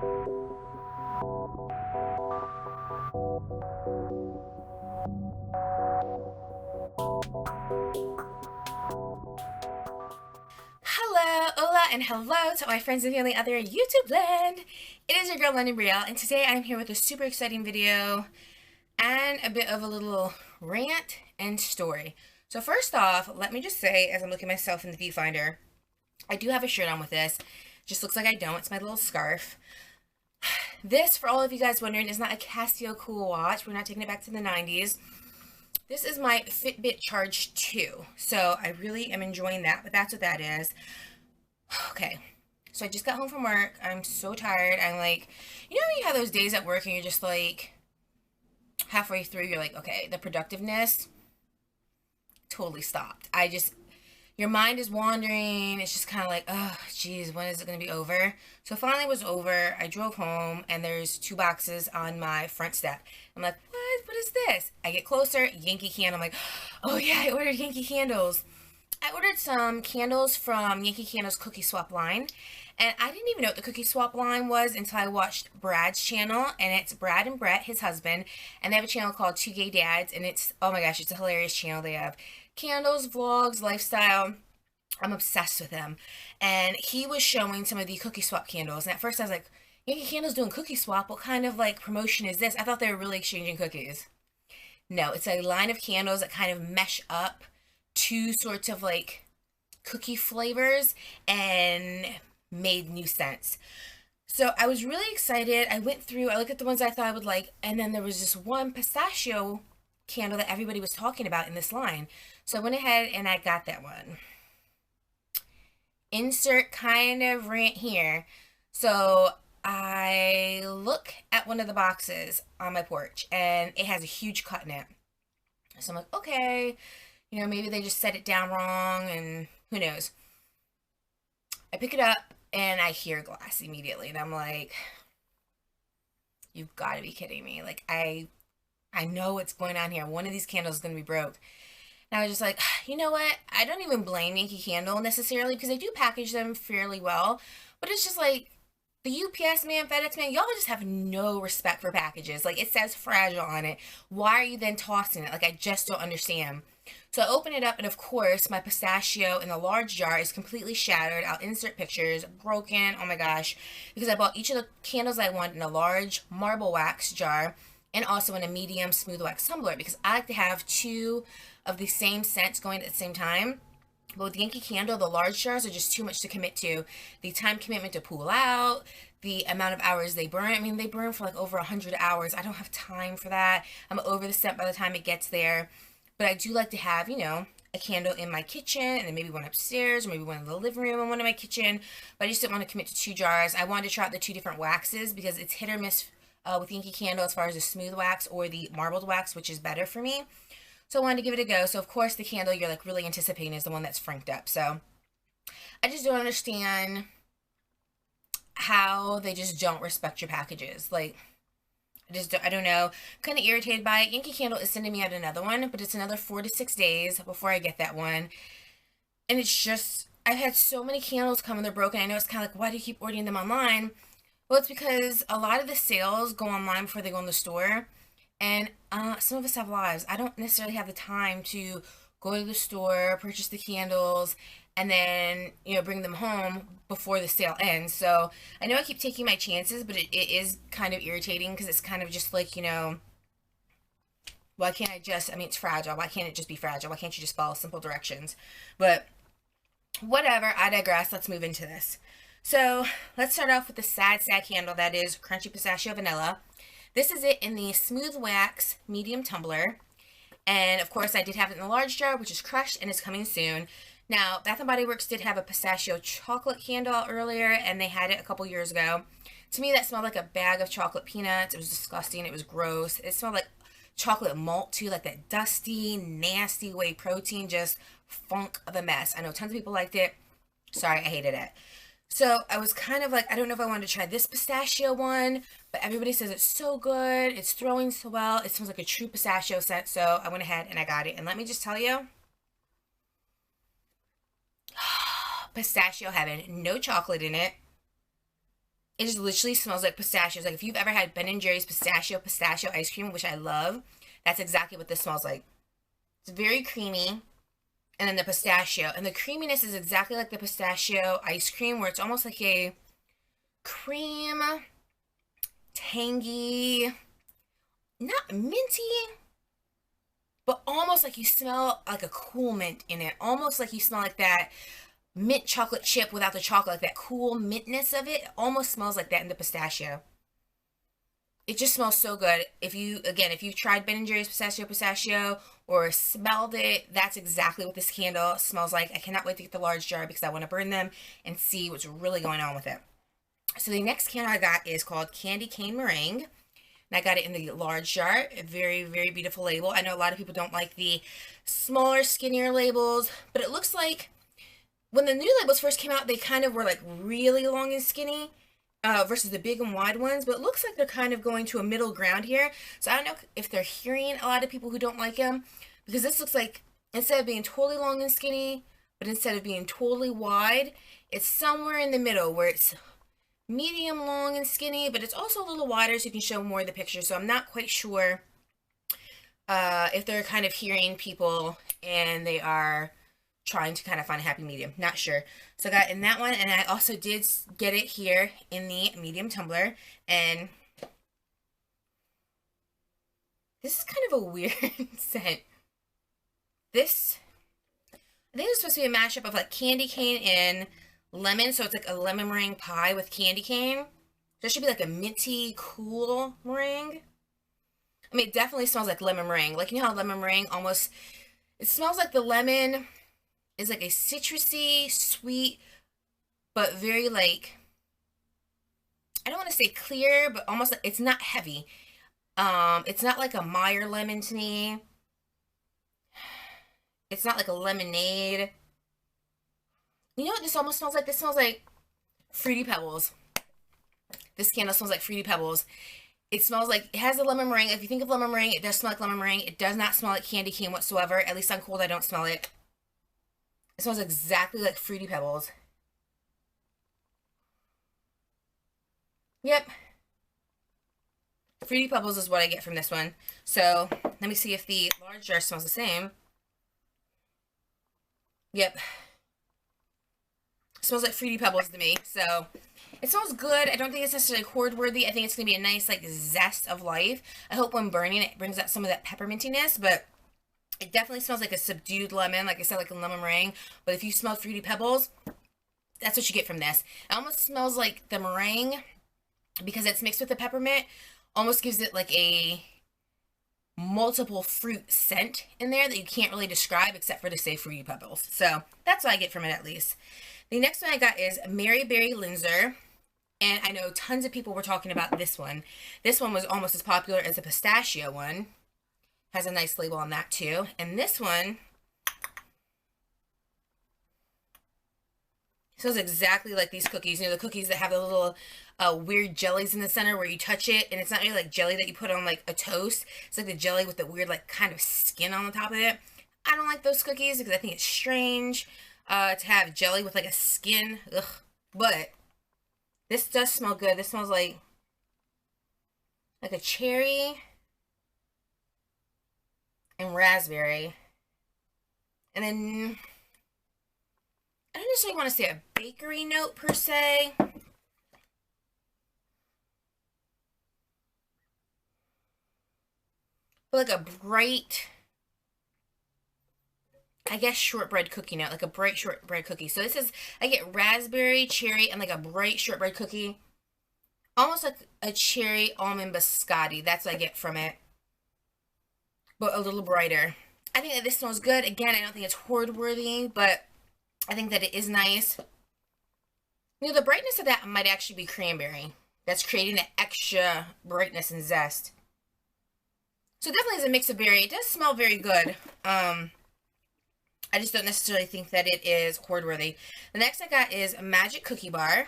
Hello, hola, and hello to my friends and family out there in YouTube land. It is your girl Londyn and today I'm here with a super exciting video and a bit of a little rant and story. So first off, let me just say, as I'm looking at myself in the viewfinder, I do have a shirt on with this. Just looks like I don't. It's my little scarf. This, for all of you guys wondering, is not a Casio cool watch. We're not taking it back to the 90s. This is my Fitbit Charge 2, so I really am enjoying that, but that's what that is. Okay, so I just got home from work. I'm so tired. I'm like, you know when you have those days at work and you're just like, halfway through, you're like, okay, the productiveness totally stopped. Your mind is wandering. It's just kind of like, oh, geez, when is it going to be over? So finally it was over. I drove home, and there's 2 boxes on my front step. I'm like, what? What is this? I get closer, Yankee Candle. I'm like, oh yeah, I ordered Yankee Candles. I ordered some candles from Yankee Candle's Cookie Swap line, and I didn't even know what the Cookie Swap line was until I watched Brad's channel, and it's Brad and Brett, his husband, and they have a channel called 2 Gay Dads, and it's, oh my gosh, it's a hilarious channel. They have candles, vlogs, lifestyle. I'm obsessed with him. And he was showing some of the Cookie Swap candles, and at first I was like, Yankee Candle's doing Cookie Swap? What kind of like promotion is this? I thought they were really exchanging cookies. No, it's a line of candles that kind of mesh up 2 sorts of like cookie flavors and made new sense. So I was really excited. I went through, I looked at the ones I thought I would like, and then there was this one pistachio candle that everybody was talking about in this line. So I went ahead and I got that one. Insert kind of rant here. So I look at one of the boxes on my porch, and it has a huge cut in it. So I'm like, okay, you know, maybe they just set it down wrong, and who knows. I pick it up, and I hear glass immediately, and I'm like, you've got to be kidding me. Like, I know what's going on here. One of these candles is going to be broke. And I was just like, you know what? I don't even blame Yankee Candle necessarily, because they do package them fairly well. But it's just like, the UPS man, FedEx man, y'all just have no respect for packages. Like, it says fragile on it. Why are you then tossing it? Like, I just don't understand. So I open it up, and of course, my pistachio in the large jar is completely shattered. I'll insert pictures. Broken. Oh my gosh. Because I bought each of the candles I want in a large marble wax jar, and also in a medium smooth wax tumbler, because I like to have 2 of the same scents going at the same time. But with Yankee Candle, the large jars are just too much to commit to. The time commitment to pull out, the amount of hours they burn. I mean, they burn for like over 100 hours. I don't have time for that. I'm over the scent by the time it gets there. But I do like to have, you know, a candle in my kitchen, and then maybe one upstairs, or maybe one in the living room and one in my kitchen. But I just didn't want to commit to 2 jars. I wanted to try out the 2 different waxes, because it's hit or miss with Yankee Candle as far as the smooth wax or the marbled wax, which is better for me. So I wanted to give it a go. So of course the candle you're like really anticipating is the one that's franked up. So I just don't understand how they just don't respect your packages. Like, I don't know. I'm kind of irritated by it. Yankee Candle is sending me out another one, but it's another 4 to 6 days before I get that one. And it's just, I've had so many candles come and they're broken. I know it's kind of like, why do you keep ordering them online? Well, it's because a lot of the sales go online before they go in the store. And some of us have lives. I don't necessarily have the time to go to the store, purchase the candles, and then, you know, bring them home before the sale ends. So I know I keep taking my chances, but it is kind of irritating, because it's kind of just like, you know, why can't I mean, it's fragile. Why can't it just be fragile? Why can't you just follow simple directions? But whatever, I digress. Let's move into this. So let's start off with the sad candle that is Crunchy Pistachio Vanilla. This is it in the smooth wax medium tumbler. And of course I did have it in the large jar, which is crushed and is coming soon. Now, Bath & Body Works did have a pistachio chocolate candle out earlier, and they had it a couple years ago. To me, that smelled like a bag of chocolate peanuts. It was disgusting. It was gross. It smelled like chocolate malt too, like that dusty, nasty whey protein, just funk of a mess. I know tons of people liked it. Sorry, I hated it. So I was kind of like, I don't know if I wanted to try this pistachio one, but everybody says it's so good. It's throwing so well. It smells like a true pistachio scent. So I went ahead and I got it. And let me just tell you, pistachio heaven. No chocolate in it. It just literally smells like pistachios. Like if you've ever had Ben & Jerry's pistachio ice cream, which I love, that's exactly what this smells like. It's very creamy. And then the pistachio. And the creaminess is exactly like the pistachio ice cream, where it's almost like a cream, tangy, not minty, but almost like you smell like a cool mint in it. Almost like you smell like that mint chocolate chip without the chocolate, like that cool mintness of it. It almost smells like that in the pistachio. It just smells so good. If you've tried Ben & Jerry's pistachio or smelled it, that's exactly what this candle smells like. I cannot wait to get the large jar because I want to burn them and see what's really going on with it. So the next candle I got is called Candy Cane Meringue. And I got it in the large jar. A very, very beautiful label. I know a lot of people don't like the smaller, skinnier labels, but it looks like when the new labels first came out, they kind of were like really long and skinny versus the big and wide ones, but it looks like they're kind of going to a middle ground here. So I don't know if they're hearing a lot of people who don't like them, because this looks like instead of being totally long and skinny, but instead of being totally wide, it's somewhere in the middle where it's medium long and skinny, but it's also a little wider so you can show more of the picture. So I'm not quite sure if they're kind of hearing people and they are trying to kind of find a happy medium. Not sure. So I got in that one, and I also did get it here in the medium tumbler, and this is kind of a weird scent. This, I think it's supposed to be a mashup of like candy cane and lemon, so it's like a lemon meringue pie with candy cane. So it should be like a minty, cool meringue. I mean, it definitely smells like lemon meringue. Like, you know how lemon meringue almost, it smells like the lemon is like a citrusy, sweet, but very like, I don't want to say clear, but almost like, it's not heavy. It's not like a Meyer lemon to me. It's not like a lemonade. You know what this almost smells like? This smells like Fruity Pebbles. This candle smells like Fruity Pebbles. It smells like, it has a lemon meringue. If you think of lemon meringue, it does smell like lemon meringue. It does not smell like candy cane whatsoever. At least on cold, I don't smell it. It smells exactly like Fruity Pebbles. Yep. Fruity Pebbles is what I get from this one. So, let me see if the large jar smells the same. Yep. It smells like Fruity Pebbles to me. So, it smells good. I don't think it's necessarily hoard worthy. I think it's going to be a nice, like, zest of life. I hope when burning it brings out some of that peppermintiness, but it definitely smells like a subdued lemon, like I said, like a lemon meringue. But if you smell Fruity Pebbles, that's what you get from this. It almost smells like the meringue, because it's mixed with the peppermint, almost gives it like a multiple fruit scent in there that you can't really describe except for to say Fruity Pebbles. So that's what I get from it, at least. The next one I got is Mary Berry Linzer. And I know tons of people were talking about this one. This one was almost as popular as the pistachio one. Has a nice label on that too. And this one smells exactly like these cookies. You know, the cookies that have the little weird jellies in the center where you touch it, and it's not really like jelly that you put on like a toast. It's like the jelly with the weird like kind of skin on the top of it. I don't like those cookies because I think it's strange to have jelly with like a skin. Ugh. But this does smell good. This smells like a cherry and raspberry. And then I don't necessarily want to say a bakery note per se. But like a bright, I guess, shortbread cookie note. Like a bright shortbread cookie. So this is, I get raspberry, cherry, and like a bright shortbread cookie. Almost like a cherry almond biscotti. That's what I get from it. But a little brighter. I think that this smells good. Again, I don't think it's hoard worthy, but I think that it is nice. You know, the brightness of that might actually be cranberry. That's creating the extra brightness and zest. So it definitely is a mix of berry. It does smell very good. I just don't necessarily think that it is hoard worthy. The next I got is a Magic Cookie Bar.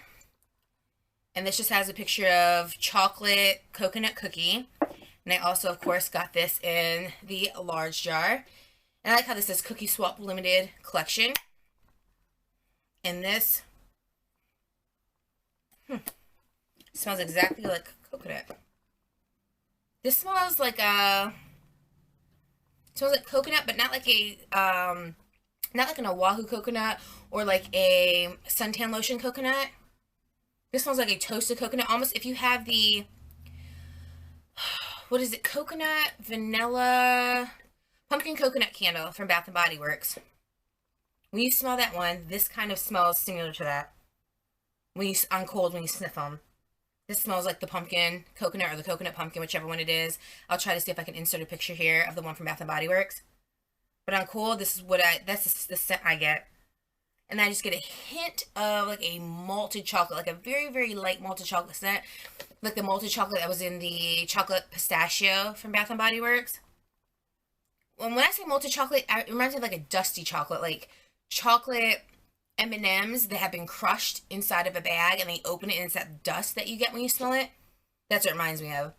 And this just has a picture of chocolate coconut cookie. And I also, of course, got this in the large jar. And I like how this says Cookie Swap Limited Collection. And this, It smells exactly like coconut. This smells like coconut, but not like a not like an Oahu coconut or like a suntan lotion coconut. This smells like a toasted coconut. Almost if you have the, what is it? Coconut, vanilla, pumpkin coconut candle from Bath & Body Works. When you smell that one, this kind of smells similar to that. When you, on cold, when you sniff them. This smells like the pumpkin coconut or the coconut pumpkin, whichever one it is. I'll try to see if I can insert a picture here of the one from Bath & Body Works. But on cold, this is what that's the scent I get. And I just get a hint of like a malted chocolate, like a very, very light malted chocolate scent. Like the malted chocolate that was in the chocolate pistachio from Bath & Body Works. When I say malted chocolate, it reminds me of like a dusty chocolate, like chocolate M&Ms that have been crushed inside of a bag and they open it and it's that dust that you get when you smell it. That's what it reminds me of.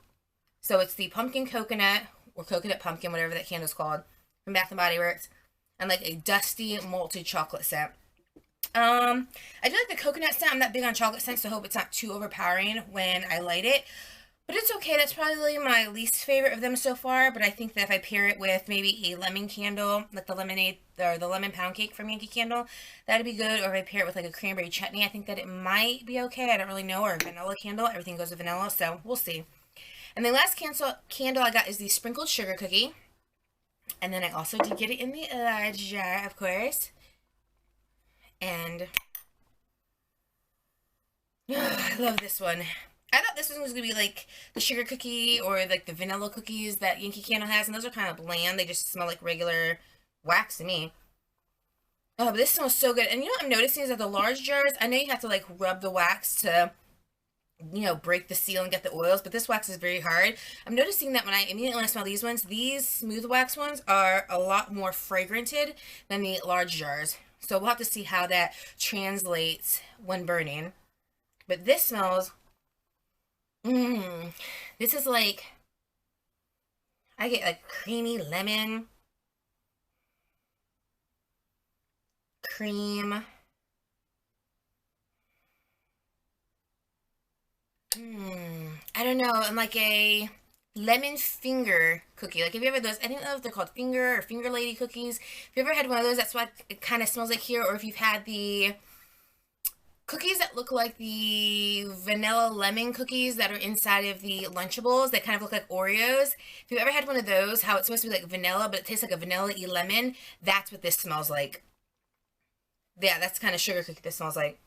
So it's the pumpkin coconut or coconut pumpkin, whatever that candle's called, from Bath & Body Works, and like a dusty malted chocolate scent. I do like the coconut scent. I'm not big on chocolate scents, so I hope it's not too overpowering when I light it. But it's okay. That's probably my least favorite of them so far. But I think that if I pair it with maybe a lemon candle, like the lemonade or the lemon pound cake from Yankee Candle, that'd be good. Or if I pair it with like a cranberry chutney, I think that it might be okay. I don't really know. Or a vanilla candle. Everything goes with vanilla, so we'll see. And the last candle I got is the sprinkled sugar cookie. And then I also did get it in the large jar, of course. And I love this one. I thought this one was going to be like the sugar cookie or like the vanilla cookies that Yankee Candle has. And those are kind of bland. They just smell like regular wax to me. Oh, but this smells so good. And you know what I'm noticing is that the large jars, I know you have to like rub the wax to, you know, break the seal and get the oils. But this wax is very hard. I'm noticing that when I smell these ones, these smooth wax ones are a lot more fragranted than the large jars. So we'll have to see how that translates when burning. But this smells... This is like, I get like creamy lemon, cream, I don't know, and like a lemon finger cookie. Like, have you ever those, I don't know if they're called finger or finger lady cookies. If you ever had one of those, that's what it kind of smells like here. Or if you've had the cookies that look like the vanilla lemon cookies that are inside of the Lunchables that kind of look like Oreos. If you've ever had one of those, how it's supposed to be like vanilla, but it tastes like a vanilla-y lemon, that's what this smells like. Yeah, that's the kind of sugar cookie this smells like.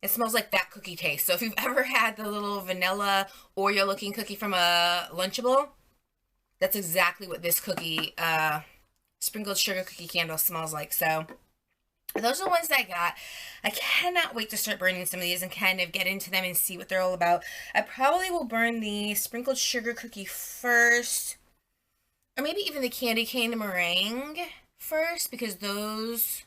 It smells like that cookie taste. So if you've ever had the little vanilla Oreo-looking cookie from a Lunchable, that's exactly what this cookie, sprinkled sugar cookie candle smells like. So those are the ones that I got. I cannot wait to start burning some of these and kind of get into them and see what they're all about. I probably will burn the sprinkled sugar cookie first. Or maybe even the candy cane meringue first, because those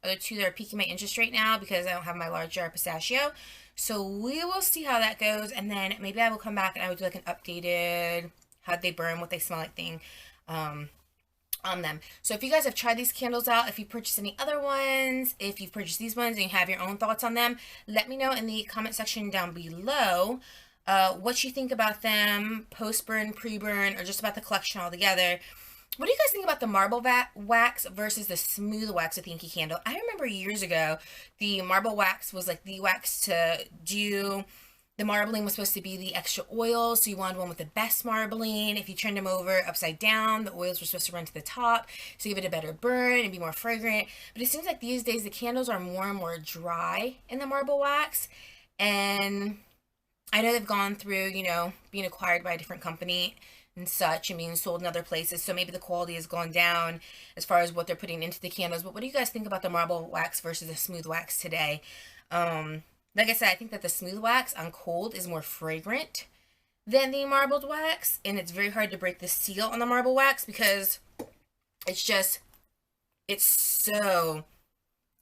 are the two that are piquing my interest right now because I don't have my large jar of pistachio. So we will see how that goes. And then maybe I will come back and I will do like an updated how'd they burn, what they smell like thing. On them. So if you guys have tried these candles out, if you purchased any other ones, if you've purchased these ones and you have your own thoughts on them, let me know in the comment section down below what you think about them, post-burn, pre-burn, or just about the collection altogether. What do you guys think about the marble wax versus the smooth wax with Yankee Candle? I remember years ago, the marble wax was like the wax to do. The marbling was supposed to be the extra oil, so you wanted one with the best marbling. If you turned them over upside down, the oils were supposed to run to the top, so give it a better burn and be more fragrant. But it seems like these days the candles are more and more dry in the marble wax. And I know they've gone through, you know, being acquired by a different company and such and being sold in other places, so maybe the quality has gone down as far as what they're putting into the candles. But what do you guys think about the marble wax versus the smooth wax today? Like I said, I think that the smooth wax on cold is more fragrant than the marbled wax, and it's very hard to break the seal on the marble wax because it's so,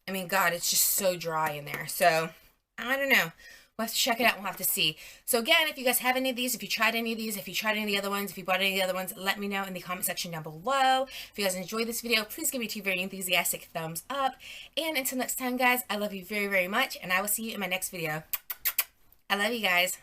I mean, God, it's just so dry in there. So, I don't know. We'll have to check it out. We'll have to see. So again, if you guys have any of these, if you tried any of these, if you tried any of the other ones, if you bought any of the other ones, let me know in the comment section down below. If you guys enjoyed this video, please give me 2 very enthusiastic thumbs up. And until next time, guys, I love you very, very much, and I will see you in my next video. I love you guys.